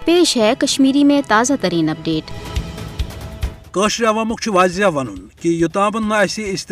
पेश है कश्मीरी में ताज़ा तरीन अपडेट। कशर अवामुक वाजिया वन कि योताम न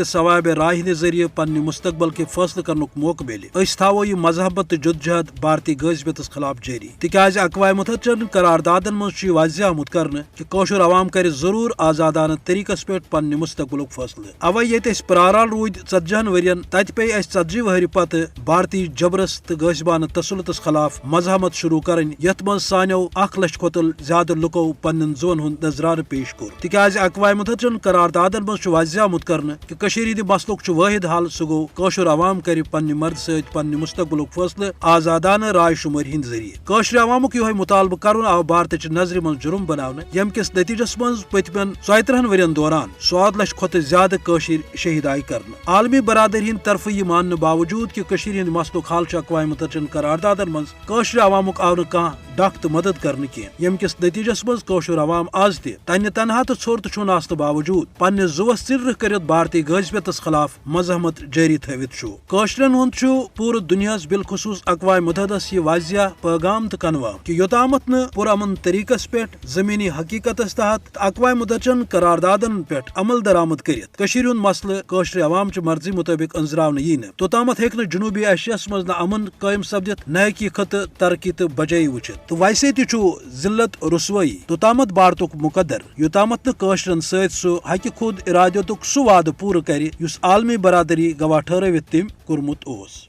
सवाब राय हंद जरिए पन्ने मुस्तकबल के फैसले करनुक मौका मिले थो यह मजहबत तो जदोजहद भारतीय गजबत खिलाफ जारी तिकाज अक़वाम मुत्तहिदान करारदादन मज वाजिया आमुत कर कि कशर अवाम कर जरूर आजादाना तरीकस पे पन्ने मुस्तकबल फैसले अवे ये प्राराल रूद 40 वरियन तत पे 40 वहर पत भारतीय जबरस तो गजबान तसलुतस खिलाफ मजहमत शुरू कर यथ मज सानो 1 लाख खोत ज्यादा लुको पन्न जोन हूं नजरान पेश कोर तिकाज अक़वाम मुत्तहिदान करारदादन मज वाजिया आमुत कर कि कशीर हिंद मसलुक वाहिद हल सह गो कशर अवाम कर पन्ने मर्द सत पन्ने मुस्तकबल फैसले आजादाना राय शुमारी हिंद जरिए कशर अवामुक यह मुतालबह कर आव भारत नजर मज जुर्म बनाने यम किस नतीजस मज पतमन 37 वरियन दौरान 100 लाख खोत ज्यादा कशीर शहीद आय कर आलमी बरादरी हिंद तरफ यह मानने बावजूद कि कशीर हिंद मसलुक हल अक़वाम मुत्तहिदान करारदादन मज कशर अवामुक आव कह डक तो मदद कर यम किस नतीजस मज कशर अवाम आज तन्ने तनहा तो छोर तो छुन आसने बावजूद पन्ने जुवस सिर कर भारतीय गजबतस खिलाफ मजहमत जारी थवित कशरन हुंद पूरे दुनियास बिलखुसूस अक़वाम मुत्तहिदस यह वाजिया पैगाम तो कनवा कि योतामत न पुरअमन तरीकस पे जमीनी हकीकतस तहत अक़वाम मुत्तहिदान करारदादन पे अमल दरामद कर मसले कशर अवाम मर्जी मुताबिक अंजरावन यी तोतामत हेक जनूबी एशियास मज न अमन कायम सपदित न हेकि खत तरक्की तो बजाई वुचित तो वैसे जिल्लत रुसवाई तोतामत भारतुक मुकद्दर योतामत न कशरन सत सह हकि खुद इरादतुक सह वाद पूरा कर आलमी बरादरी गवाह ठहरवित तम कोरमुत ओस।